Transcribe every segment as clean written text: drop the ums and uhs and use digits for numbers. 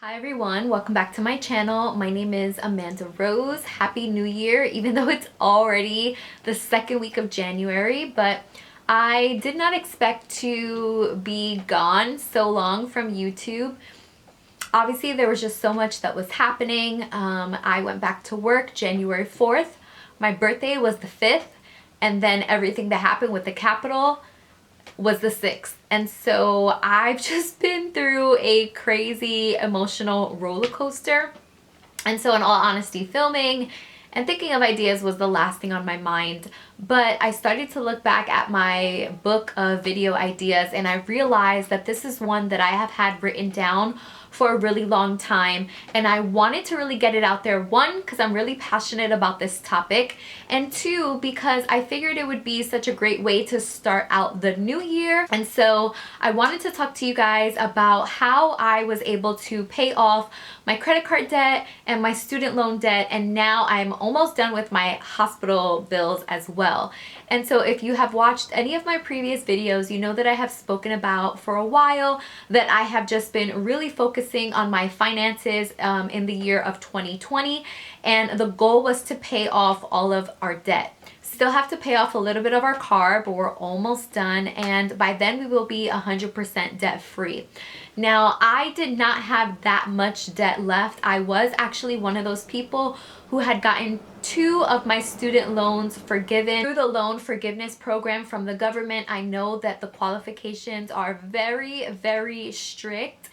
Hi everyone, welcome back to my channel. My name is Amanda Rose. Happy New Year, even though it's already the second week of January, but I did not expect to be gone so long from YouTube. Obviously, there was just so much that was happening. I went back to work January 4th. My birthday was the 5th, and then everything that happened with the Capitol was the 6th. And so I've just been through a crazy emotional roller coaster. And so in all honesty, filming and thinking of ideas was the last thing on my mind. But I started to look back at my book of video ideas and I realized that this is one that I have had written down for a really long time, and I wanted to really get it out there. One, because I'm really passionate about this topic, and two, because I figured it would be such a great way to start out the new year. And so I wanted to talk to you guys about how I was able to pay off my credit card debt and my student loan debt, and now I'm almost done with my hospital bills as well. And so if you have watched any of my previous videos, you know that I have spoken about for a while that I have just been really focusing on my finances in the year of 2020, and the goal was to pay off all of our debt. Still have to pay off a little bit of our car, but we're almost done, and by then we will be 100% debt free. Now, I did not have that much debt left. I was actually one of those people who had gotten 2 of my student loans forgiven through the loan forgiveness program from the government. I know that the qualifications are very, very strict.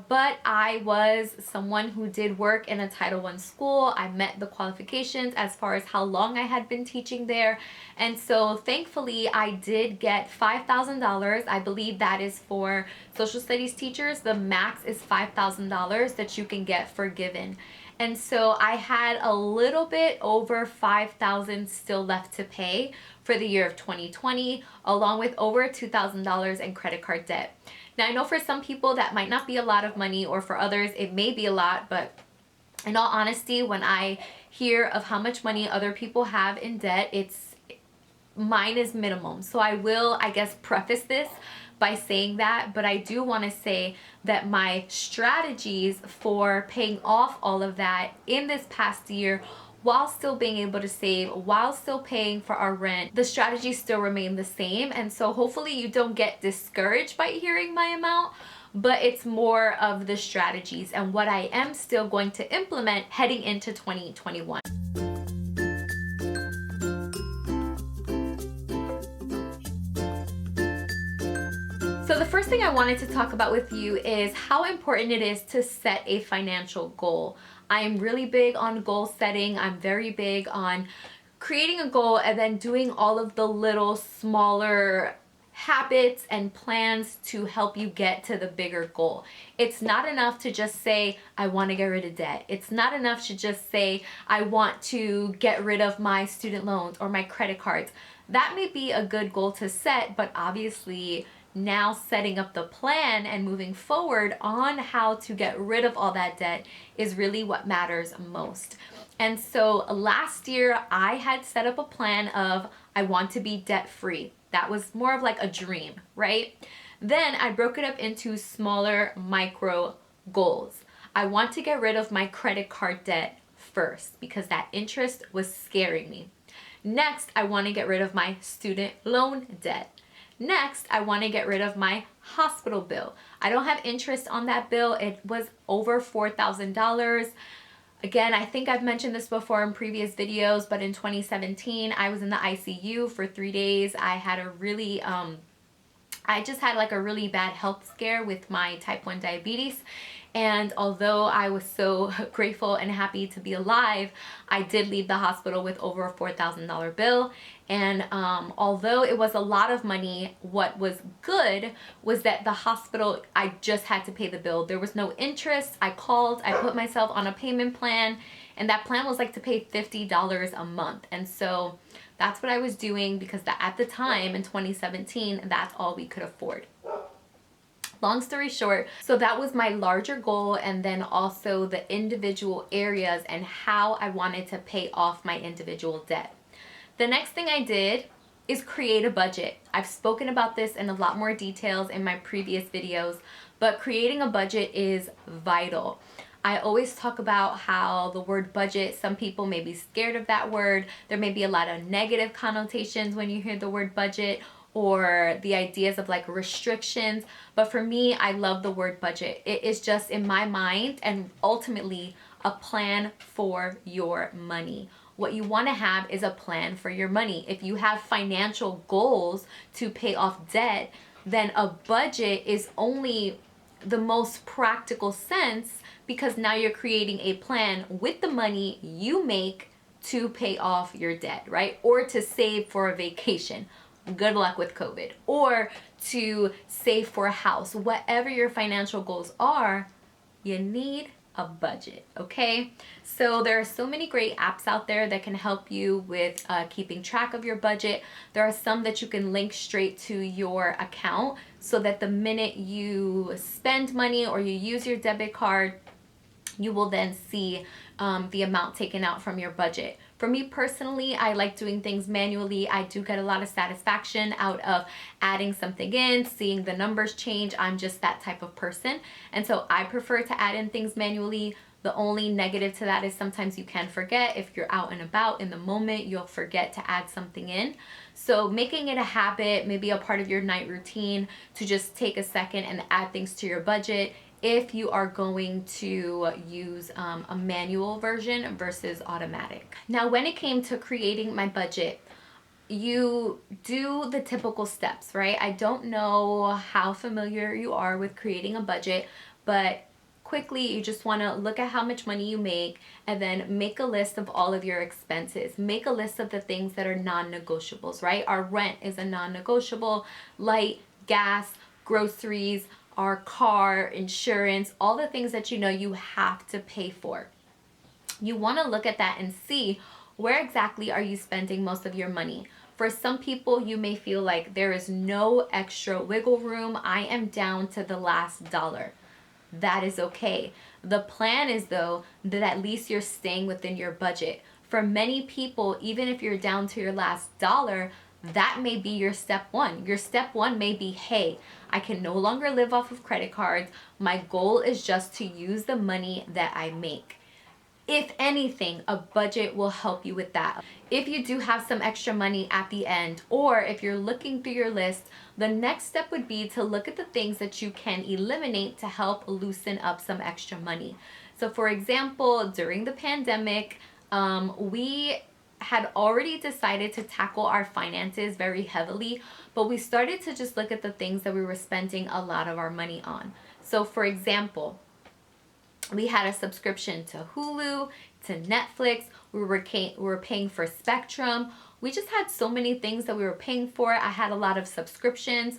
But I was someone who did work in a Title I school. I met the qualifications as far as how long I had been teaching there. And so thankfully I did get $5,000. I believe that is for social studies teachers. The max is $5,000 that you can get forgiven. And so I had a little bit over $5,000 still left to pay for the year of 2020, along with over $2,000 in credit card debt. Now, I know for some people that might not be a lot of money, or for others it may be a lot, but in all honesty, when I hear of how much money other people have in debt, mine is minimum. So I will, I guess, preface this by saying that, but I do want to say that my strategies for paying off all of that in this past year, while still being able to save, while still paying for our rent, the strategies still remain the same. And so hopefully you don't get discouraged by hearing my amount, but it's more of the strategies and what I am still going to implement heading into 2021. So the first thing I wanted to talk about with you is how important it is to set a financial goal. I am really big on goal setting. I'm very big on creating a goal and then doing all of the little smaller habits and plans to help you get to the bigger goal. It's not enough to just say, I want to get rid of debt. It's not enough to just say, I want to get rid of my student loans or my credit cards. That may be a good goal to set, but obviously now setting up the plan and moving forward on how to get rid of all that debt is really what matters most. And so last year I had set up a plan of I want to be debt free. That was more of like a dream, right? Then I broke it up into smaller micro goals. I want to get rid of my credit card debt first because that interest was scaring me. Next, I want to get rid of my student loan debt. Next, I want to get rid of my hospital bill. I don't have interest on that bill. It was over $4,000. Again, I think I've mentioned this before in previous videos, but in 2017, I was in the ICU for 3 days. I had a really, I just had like a really bad health scare with my type 1 diabetes. And although I was so grateful and happy to be alive, I did leave the hospital with over a $4,000 bill. And although it was a lot of money, what was good was that the hospital, I just had to pay the bill. There was no interest. I called, I put myself on a payment plan, and that plan was like to pay $50 a month. And so that's what I was doing because at the time in 2017, that's all we could afford. Long story short, so that was my larger goal, and then also the individual areas and how I wanted to pay off my individual debt. The next thing I did is create a budget. I've spoken about this in a lot more details in my previous videos, but creating a budget is vital. I always talk about how the word budget, some people may be scared of that word. There may be a lot of negative connotations when you hear the word budget, or the ideas of like restrictions. But for me, I love the word budget. It is just in my mind and ultimately a plan for your money. What you want to have is a plan for your money. If you have financial goals to pay off debt, then a budget is only the most practical sense, because now you're creating a plan with the money you make to pay off your debt, right? Or to save for a vacation. Good luck with COVID. Or to save for a house. Whatever your financial goals are, you need a budget, okay? So there are so many great apps out there that can help you with keeping track of your budget. There are some that you can link straight to your account so that the minute you spend money or you use your debit card, you will then see the amount taken out from your budget. For me personally, I like doing things manually. I do get a lot of satisfaction out of adding something in, seeing the numbers change. I'm just that type of person. And so I prefer to add in things manually. The only negative to that is sometimes you can forget. If you're out and about in the moment, you'll forget to add something in. So making it a habit, maybe a part of your night routine, to just take a second and add things to your budget if you are going to use a manual version versus automatic. Now, when it came to creating my budget, you do the typical steps, right? I don't know how familiar you are with creating a budget, but quickly, you just want to look at how much money you make and then make a list of all of your expenses. Make a list of the things that are non-negotiables, right? Our rent is a non-negotiable, light, gas, groceries, our car, insurance, all the things that you know you have to pay for. You want to look at that and see where exactly are you spending most of your money. For some people, you may feel like there is no extra wiggle room. I am down to the last dollar. That is okay. The plan is, though, that at least you're staying within your budget. For many people, even if you're down to your last dollar, that may be your step one. Your step one may be, hey, I can no longer live off of credit cards. My goal is just to use the money that I make. If anything, a budget will help you with that. If you do have some extra money at the end, or if you're looking through your list, the next step would be to look at the things that you can eliminate to help loosen up some extra money. So for example, during the pandemic, we had already decided to tackle our finances very heavily, but we started to just look at the things that we were spending a lot of our money on. So for example, we had a subscription to Hulu, to Netflix. We were paying for Spectrum. We just had so many things that we were paying for. I had a lot of subscriptions,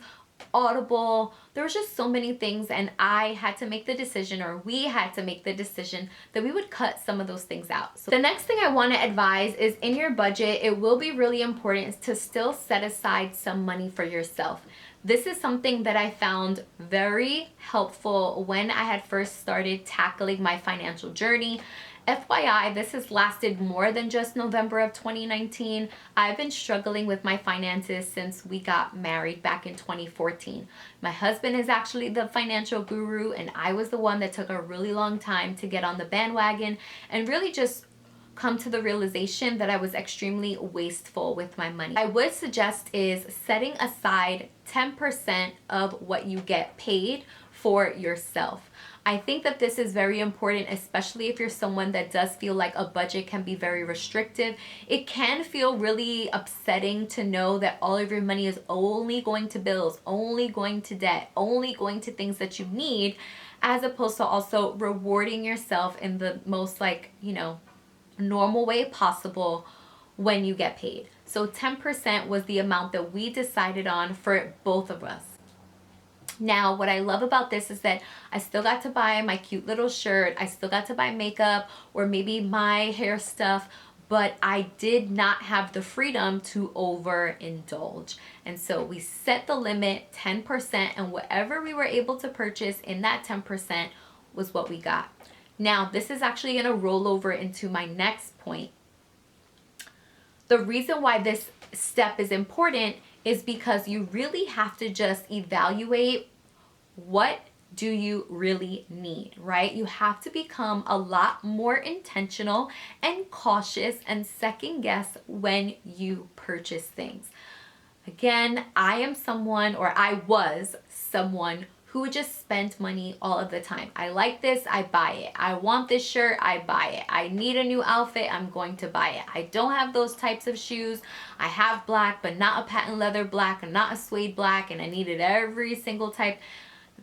Audible. There was just so many things, and I had to make the decision, or we had to make the decision, that we would cut some of those things out. So the next thing I want to advise is, in your budget, it will be really important to still set aside some money for yourself. This is something that I found very helpful when I had first started tackling my financial journey. FYI, this has lasted more than just November of 2019. I've been struggling with my finances since we got married back in 2014. My husband is actually the financial guru, and I was the one that took a really long time to get on the bandwagon and really just come to the realization that I was extremely wasteful with my money. I would suggest is setting aside 10% of what you get paid for yourself. I think that this is very important, especially if you're someone that does feel like a budget can be very restrictive. It can feel really upsetting to know that all of your money is only going to bills, only going to debt, only going to things that you need, as opposed to also rewarding yourself in the most normal way possible when you get paid. So 10% was the amount that we decided on for both of us. Now, what I love about this is that I still got to buy my cute little shirt. I still got to buy makeup or maybe my hair stuff, but I did not have the freedom to overindulge. And so we set the limit 10%, and whatever we were able to purchase in that 10% was what we got. Now, this is actually going to roll over into my next point. The reason why this step is important is because you really have to just evaluate what do you really need, right? You have to become a lot more intentional and cautious and second guess when you purchase things. Again, I am someone, or I was someone who would just spend money all of the time. I like this, I buy it. I want this shirt, I buy it. I need a new outfit, I'm going to buy it. I don't have those types of shoes. I have black, but not a patent leather black and not a suede black, and I needed every single type.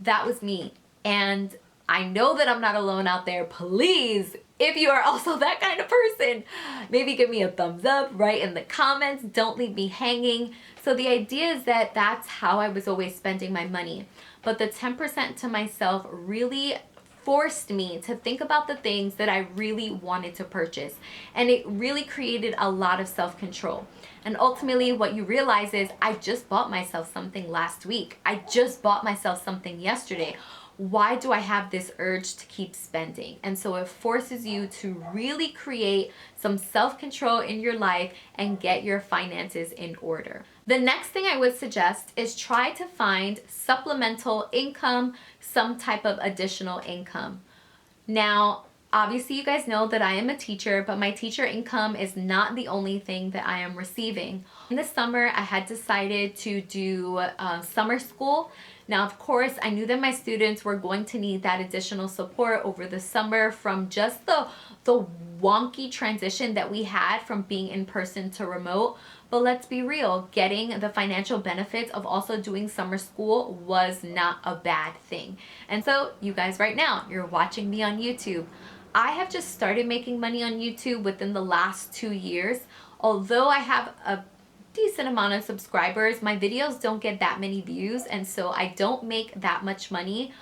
That was me. And I know that I'm not alone out there. Please, if you are also that kind of person, maybe give me a thumbs up, write in the comments, don't leave me hanging. So the idea is that that's how I was always spending my money. But the 10% to myself really forced me to think about the things that I really wanted to purchase. And it really created a lot of self-control. And ultimately what you realize is I just bought myself something last week. I just bought myself something yesterday. Why do I have this urge to keep spending? And so it forces you to really create some self-control in your life and get your finances in order. The next thing I would suggest is try to find supplemental income, some type of additional income. Now, obviously you guys know that I am a teacher, but my teacher income is not the only thing that I am receiving. In the summer, I had decided to do summer school. Now, of course, I knew that my students were going to need that additional support over the summer from just the wonky transition that we had from being in person to remote. But let's be real, getting the financial benefits of also doing summer school was not a bad thing. And so you guys right now, you're watching me on YouTube. I have just started making money on YouTube within the last 2 years. Although I have a decent amount of subscribers, my videos don't get that many views, and so I don't make that much money,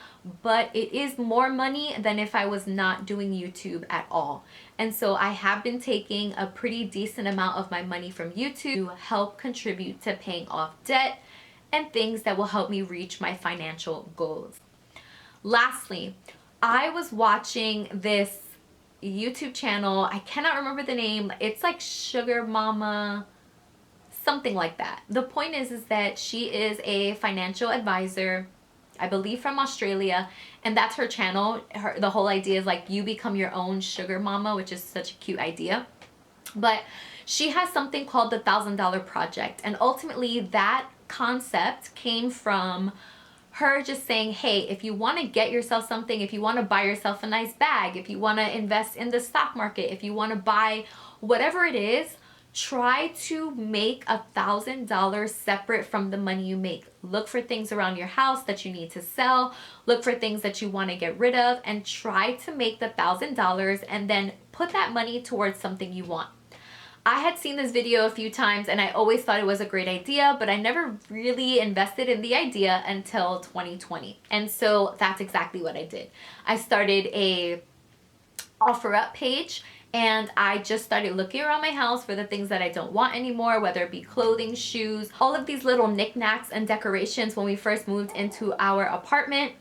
but it is more money than if I was not doing YouTube at all. And so I have been taking a pretty decent amount of my money from YouTube to help contribute to paying off debt and things that will help me reach my financial goals. Lastly, I was watching this YouTube channel, I cannot remember the name, it's like Sugar Mama, something like that. The point is that she is a financial advisor, I believe from Australia, and that's her channel. The whole idea is like you become your own sugar mama, which is such a cute idea. But she has something called the $1,000 Project, and ultimately that concept came from her just saying, hey, if you want to get yourself something, if you want to buy yourself a nice bag, if you want to invest in the stock market, if you want to buy whatever it is, try to make $1,000 separate from the money you make. Look for things around your house that you need to sell. Look for things that you want to get rid of, and try to make the $1,000 and then put that money towards something you want. I had seen this video a few times and I always thought it was a great idea, but I never really invested in the idea until 2020. And so that's exactly what I did. I started a OfferUp page, and I just started looking around my house for the things that I don't want anymore, whether it be clothing, shoes, all of these little knickknacks and decorations when we first moved into our apartment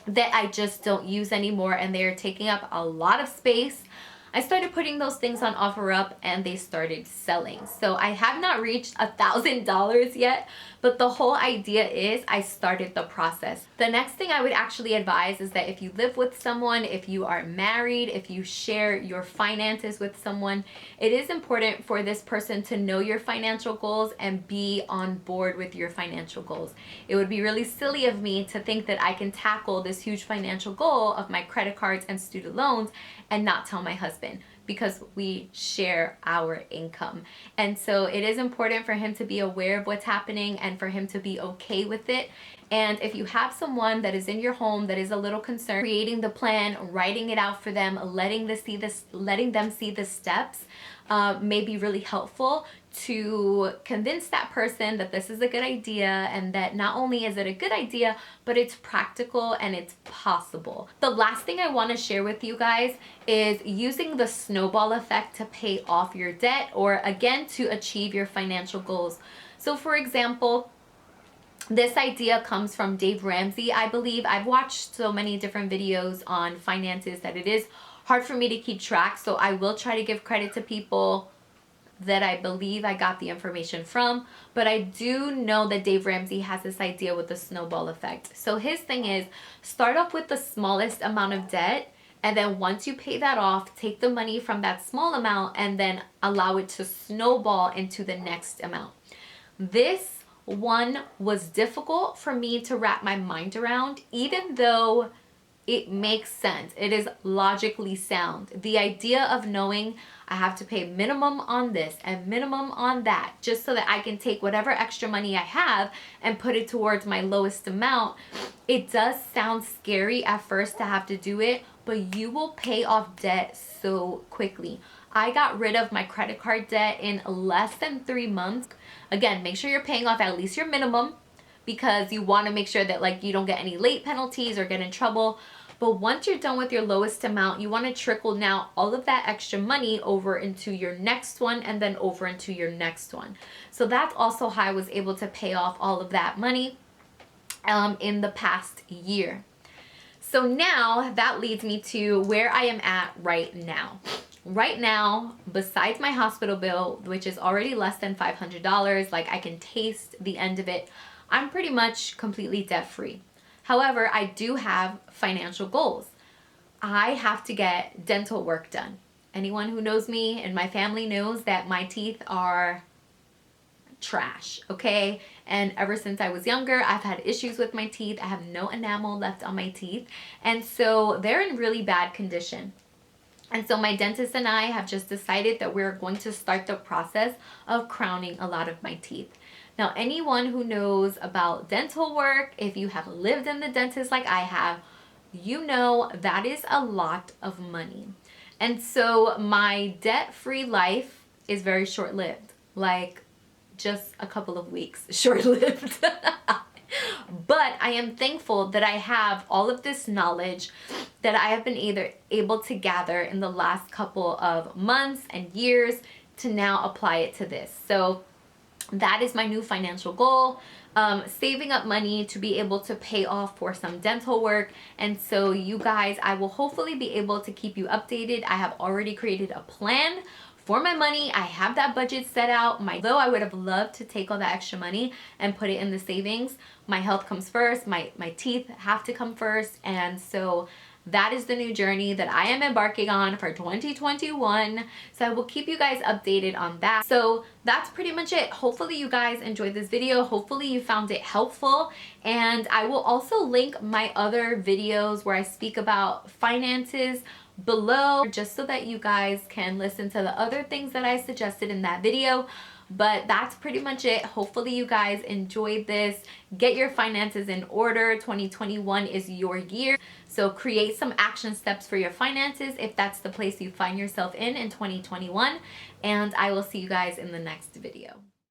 that I just don't use anymore, and they're taking up a lot of space. I started putting those things on OfferUp and they started selling. So I have not reached $1,000 yet, but the whole idea is I started the process. The next thing I would actually advise is that if you live with someone, if you are married, if you share your finances with someone, it is important for this person to know your financial goals and be on board with your financial goals. It would be really silly of me to think that I can tackle this huge financial goal of my credit cards and student loans and not tell my husband, because we share our income. And so it is important for him to be aware of what's happening and for him to be okay with it. And if you have someone that is in your home that is a little concerned, creating the plan, writing it out for them, letting them see the steps may be really helpful to convince that person that this is a good idea, and that not only is it a good idea, but it's practical and it's possible. The last thing I want to share with you guys is using the snowball effect to pay off your debt, or again, to achieve your financial goals. So for example, this idea comes from Dave Ramsey, I believe. I've watched so many different videos on finances that it is hard for me to keep track, so I will try to give credit to people that I believe I got the information from, but I do know that Dave Ramsey has this idea with the snowball effect. So his thing is, start off with the smallest amount of debt, and then once you pay that off, take the money from that small amount and then allow it to snowball into the next amount. This one was difficult for me to wrap my mind around, even though it makes sense. It is logically sound. The idea of knowing I have to pay minimum on this and minimum on that, just so that I can take whatever extra money I have and put it towards my lowest amount. It does sound scary at first to have to do it, but you will pay off debt so quickly. I got rid of my credit card debt in less than 3 months. Again, make sure you're paying off at least your minimum, because you want to make sure that like you don't get any late penalties or get in trouble. But once you're done with your lowest amount, you want to trickle now all of that extra money over into your next one and then over into your next one. So that's also how I was able to pay off all of that money in the past year. So now that leads me to where I am at right now. Right now, besides my hospital bill, which is already less than $500, like I can taste the end of it, I'm pretty much completely debt free. However, I do have financial goals. I have to get dental work done. Anyone who knows me and my family knows that my teeth are trash, okay? And ever since I was younger, I've had issues with my teeth. I have no enamel left on my teeth. And so they're in really bad condition. And so my dentist and I have just decided that we're going to start the process of crowning a lot of my teeth. Now, anyone who knows about dental work, if you have lived in the dentist like I have, you know that is a lot of money. And so my debt-free life is very short-lived, like just a couple of weeks short-lived. But I am thankful that I have all of this knowledge that I have been able to gather in the last couple of months and years to now apply it to this. So that is my new financial goal, saving up money to be able to pay off for some dental work. And so you guys, I will hopefully be able to keep you updated. I have already created a plan for my money. I have that budget set out. Though I would have loved to take all that extra money and put it in the savings, my health comes first, my teeth have to come first. And so that is the new journey that I am embarking on for 2021. So I will keep you guys updated on that. So that's pretty much it. Hopefully you guys enjoyed this video. Hopefully you found it helpful. And I will also link my other videos where I speak about finances below, just so that you guys can listen to the other things that I suggested in that video. But that's pretty much it. Hopefully you guys enjoyed this. Get your finances in order. 2021 is your year. So create some action steps for your finances if that's the place you find yourself in 2021. And I will see you guys in the next video.